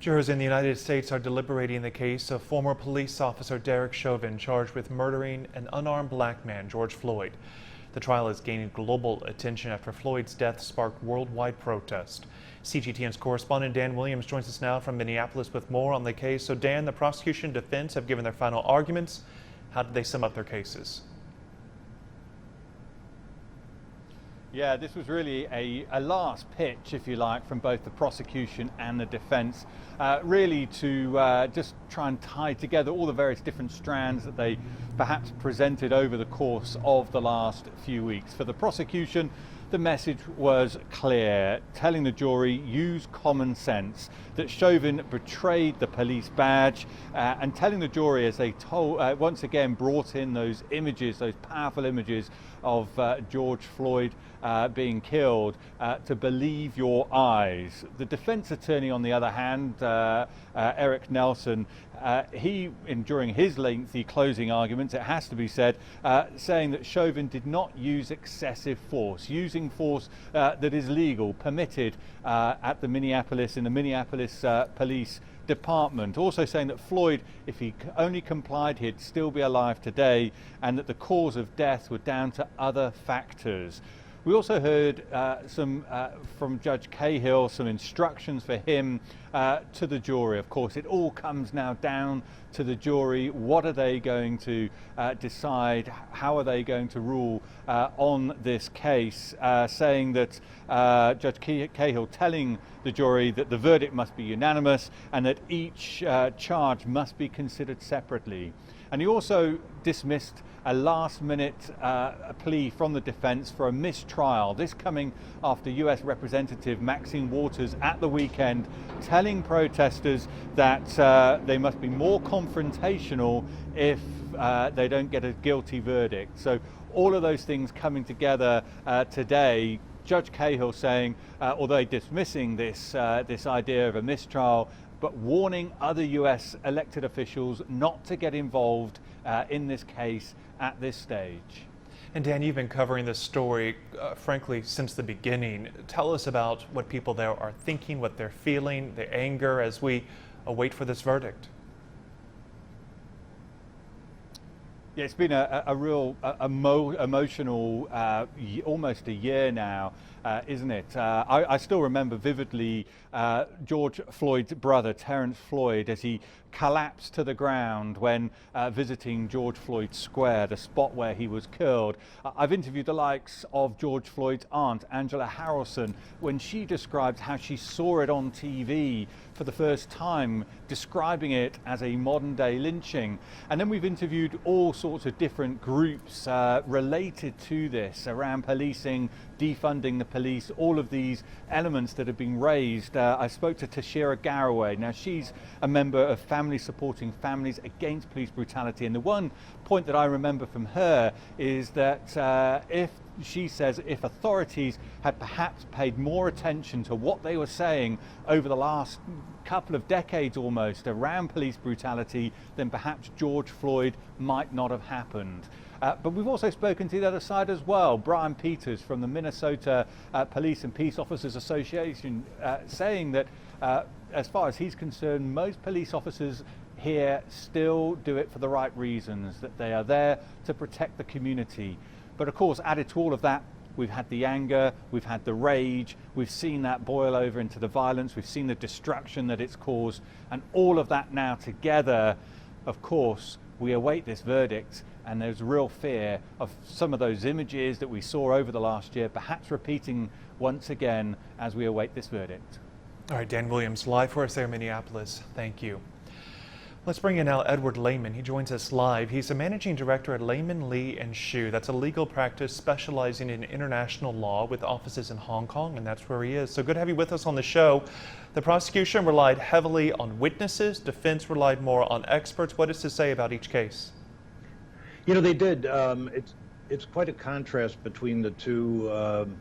Jurors in the United States are deliberating the case of former police officer Derek Chauvin charged with murdering an unarmed black man, George Floyd. The trial is gaining global attention after Floyd's death sparked worldwide protest. CGTN's correspondent Dan Williams joins us now from Minneapolis with more on the case. So Dan, the prosecution and defense have given their final arguments. How did they sum up their cases? Yeah, this was really a last pitch, if you like, from both the prosecution and the defense, really to just try and tie together all the various different strands that they perhaps presented over the course of the last few weeks. For the prosecution, the message was clear, telling the jury, use common sense, that Chauvin betrayed the police badge, and telling the jury, as they told, once again brought in those images, those powerful images of George Floyd being killed, to believe your eyes. The defense attorney, on the other hand, Eric Nelson, during his lengthy closing arguments, it has to be said, saying that Chauvin did not use excessive force, using force that is legal, permitted in the Minneapolis Police Department. Also saying that Floyd, if he only complied, he'd still be alive today, and that the cause of death were down to other factors. We also heard from Judge Cahill, some instructions for him to the jury. Of course, it all comes now down to the jury. What are they going to decide? How are they going to rule on this case? Saying that Judge Cahill telling the jury that the verdict must be unanimous and that each charge must be considered separately. And he also dismissed a last-minute plea from the defense for a mistrial. This coming after U.S. Representative Maxine Waters at the weekend telling protesters that they must be more confrontational if they don't get a guilty verdict. So all of those things coming together today. Judge Cahill saying, although dismissing this idea of a mistrial, but warning other U.S. elected officials not to get involved in this case at this stage. And Dan, you've been covering this story, frankly, since the beginning. Tell us about what people there are thinking, what they're feeling, the anger as we await for this verdict. Yeah, it's been a real emotional, almost a year now, isn't it? I still remember vividly George Floyd's brother, Terrence Floyd, as he collapsed to the ground when visiting George Floyd Square, the spot where he was killed. I've interviewed the likes of George Floyd's aunt, Angela Harrelson, when she described how she saw it on TV for the first time, describing it as a modern-day lynching. And then we've interviewed all sorts of different groups related to this, around policing, defunding the police, all of these elements that have been raised. I spoke to Tashira Garraway. Now, she's a member of Families Supporting Families Against Police Brutality, and the one point that I remember from her is that she says if authorities had perhaps paid more attention to what they were saying over the last couple of decades almost around police brutality, then perhaps George Floyd might not have happened. But we've also spoken to the other side as well. Brian Peters from the Minnesota Police and Peace Officers Association saying that as far as he's concerned, most police officers here still do it for the right reasons, that they are there to protect the community. But of course, added to all of that, we've had the anger, we've had the rage, we've seen that boil over into the violence, we've seen the destruction that it's caused, and all of that now together, of course, we await this verdict, and there's real fear of some of those images that we saw over the last year, perhaps repeating once again as we await this verdict. All right, Dan Williams, live for us there in Minneapolis. Thank you. Let's bring in now Edward Lehman. He joins us live. He's a managing director at Lehman, Lee & Shue. That's a legal practice specializing in international law with offices in Hong Kong, and that's where he is. So good to have you with us on the show. The prosecution relied heavily on witnesses. Defense relied more on experts. What is to say about each case? You know, they did. It's quite a contrast between the two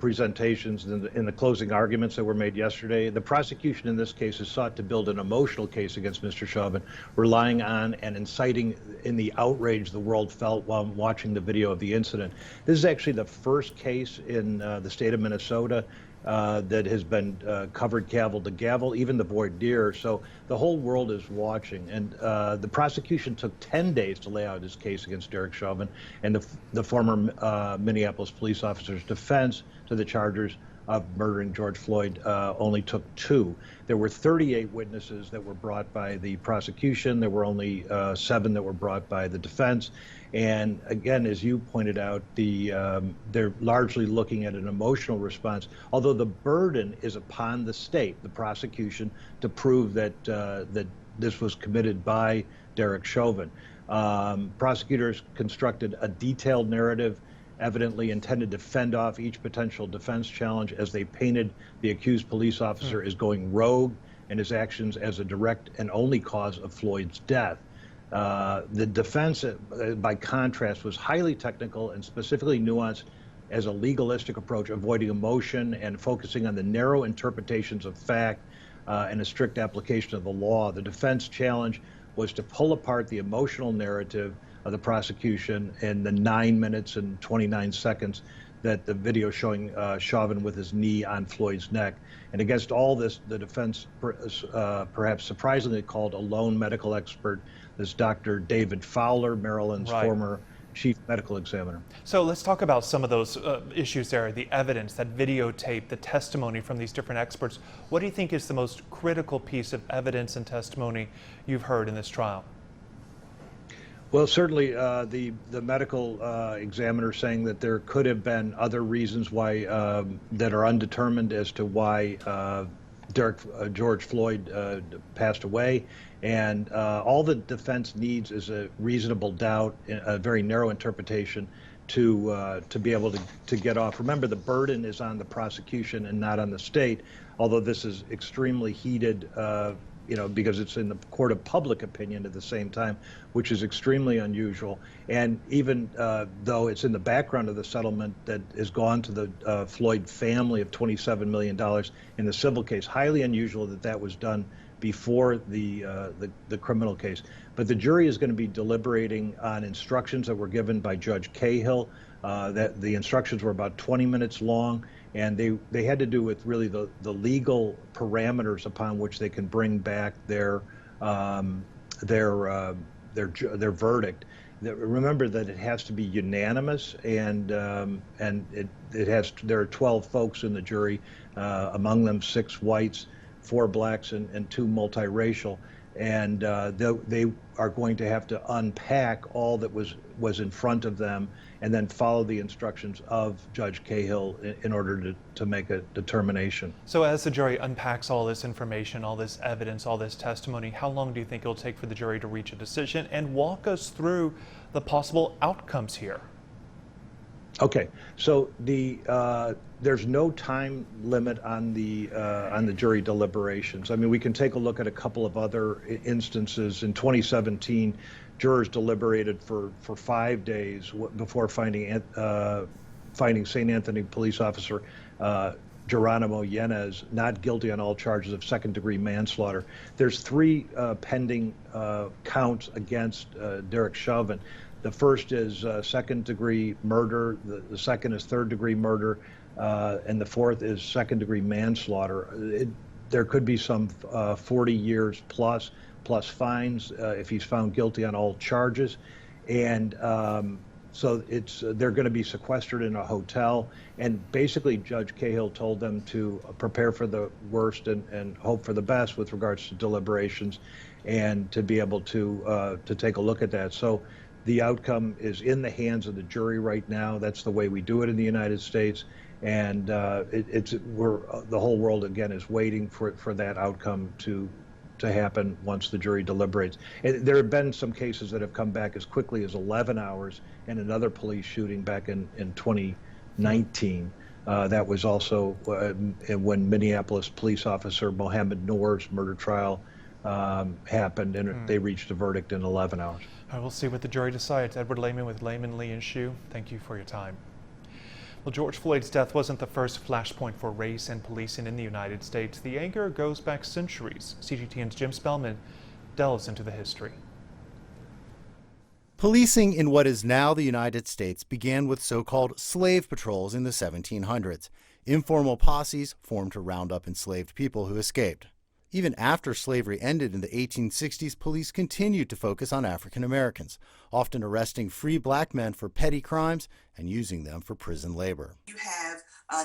presentations in the closing arguments that were made yesterday. The prosecution in this case has sought to build an emotional case against Mr. Chauvin, relying on and inciting in the outrage the world felt while watching the video of the incident. This is actually the first case in the state of Minnesota that has been covered gavel to gavel, even the voir dire. So the whole world is watching. And the prosecution took 10 days to lay out his case against Derek Chauvin, and the former Minneapolis police officer's defense to the charges of murdering George Floyd only took 2. There were 38 witnesses that were brought by the prosecution. There were only 7 that were brought by the defense. And again, as you pointed out, they're largely looking at an emotional response, although the burden is upon the state, the prosecution, to prove that that this was committed by Derek Chauvin. Prosecutors constructed a detailed narrative evidently intended to fend off each potential defense challenge as they painted the accused police officer as going rogue and his actions as a direct and only cause of Floyd's death. The defense, by contrast, was highly technical and specifically nuanced as a legalistic approach, avoiding emotion and focusing on the narrow interpretations of fact and a strict application of the law. The defense challenge was to pull apart the emotional narrative of the prosecution in the 9 minutes and 29 seconds that the video showing Chauvin with his knee on Floyd's neck. And against all this, the defense perhaps surprisingly called a lone medical expert, this Dr. David Fowler, Maryland's former chief medical examiner. So let's talk about some of those issues there, the evidence, that videotape, the testimony from these different experts. What do you think is the most critical piece of evidence and testimony you've heard in this trial? Well, certainly the medical examiner saying that there could have been other reasons why that are undetermined as to why George Floyd passed away, and all the defense needs is a reasonable doubt, a very narrow interpretation to be able to get off. Remember, the burden is on the prosecution and not on the state, although this is extremely heated. Because it's in the court of public opinion at the same time, which is extremely unusual. And even though it's in the background of the settlement that has gone to the Floyd family of $27 million in the civil case, highly unusual that was done before the criminal case. But the jury is going to be deliberating on instructions that were given by Judge Cahill. That the instructions were about 20 minutes long, and they had to do with really the legal parameters upon which they can bring back their verdict. Remember that it has to be unanimous, and there are 12 folks in the jury, among them 6 whites, 4 blacks, and 2 multiracial. And they are going to have to unpack all that was in front of them and then follow the instructions of Judge Cahill in order to make a determination. So as the jury unpacks all this information, all this evidence, all this testimony, how long do you think it'll take for the jury to reach a decision? And walk us through the possible outcomes here. Okay, so there's no time limit on the jury deliberations. I mean, we can take a look at a couple of other instances. In 2017, jurors deliberated for 5 days before finding St. Anthony police officer Geronimo Yanez not guilty on all charges of second-degree manslaughter. There's 3 pending counts against Derek Chauvin. The first is second-degree murder, the second is third-degree murder, and the fourth is second-degree manslaughter. There could be some 40 years plus fines if he's found guilty on all charges. And so they're going to be sequestered in a hotel. And basically, Judge Cahill told them to prepare for the worst and hope for the best with regards to deliberations, and to be able to take a look at that. So the outcome is in the hands of the jury right now. That's the way we do it in the United States, and the whole world again is waiting for that outcome to happen once the jury deliberates. And there have been some cases that have come back as quickly as 11 hours, and another police shooting back in 2019. That was also when Minneapolis police officer Mohammed Noor's murder trial happened, and they reached a verdict in 11 hours. All right, we'll see what the jury decides. Edward Lehman with Lehman, Lee, and Shue, thank you for your time. Well, George Floyd's death wasn't the first flashpoint for race and policing in the United States. The anger goes back centuries. CGTN's Jim Spellman delves into the history. Policing in what is now the United States began with so-called slave patrols in the 1700s. Informal posses formed to round up enslaved people who escaped. Even after slavery ended in the 1860s, police continued to focus on African Americans, often arresting free black men for petty crimes and using them for prison labor. You have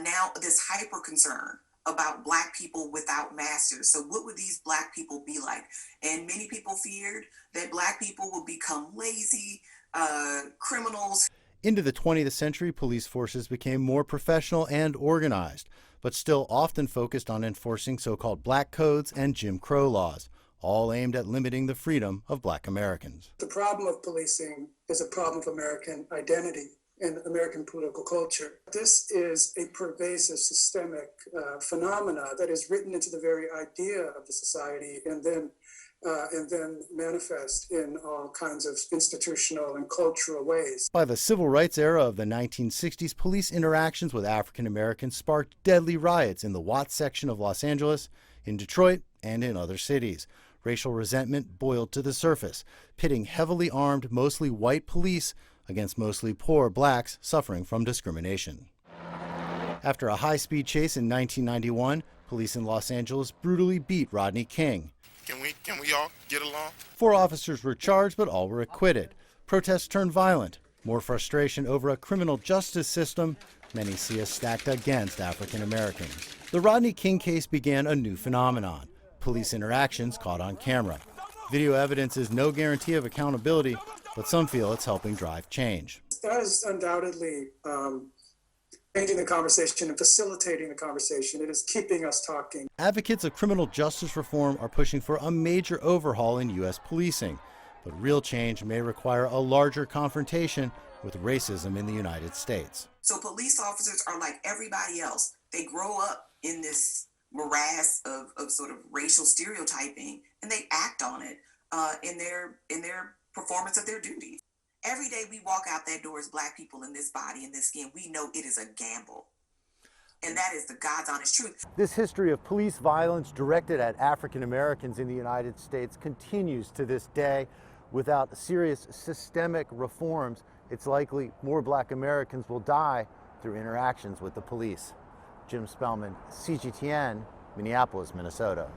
now this hyper concern about black people without masters. So what would these black people be like? And many people feared that black people would become lazy, criminals. Into the 20th century, police forces became more professional and organized, but still often focused on enforcing so-called black codes and Jim Crow laws, all aimed at limiting the freedom of black Americans. The problem of policing is a problem of American identity and American political culture. This is a pervasive systemic phenomena that is written into the very idea of the society and then manifest in all kinds of institutional and cultural ways. By the civil rights era of the 1960s, police interactions with African Americans sparked deadly riots in the Watts section of Los Angeles, in Detroit, and in other cities. Racial resentment boiled to the surface, pitting heavily armed, mostly white police against mostly poor blacks suffering from discrimination. After a high-speed chase in 1991, police in Los Angeles brutally beat Rodney King. Can we all get along? 4 officers were charged, but all were acquitted. Protests turned violent. More frustration over a criminal justice system many see as stacked against African Americans. The Rodney King case began a new phenomenon: police interactions caught on camera. Video evidence is no guarantee of accountability, but some feel it's helping drive change. That is undoubtedly changing the conversation and facilitating the conversation. It is keeping us talking. Advocates of criminal justice reform are pushing for a major overhaul in U.S. policing, but real change may require a larger confrontation with racism in the United States. So police officers are like everybody else. They grow up in this morass of sort of racial stereotyping, and they act on it in their performance of their duties. Every day we walk out that door as black people in this body, in this skin, we know it is a gamble. And that is the God's honest truth. This history of police violence directed at African Americans in the United States continues to this day. Without serious systemic reforms, it's likely more black Americans will die through interactions with the police. Jim Spellman, CGTN, Minneapolis, Minnesota.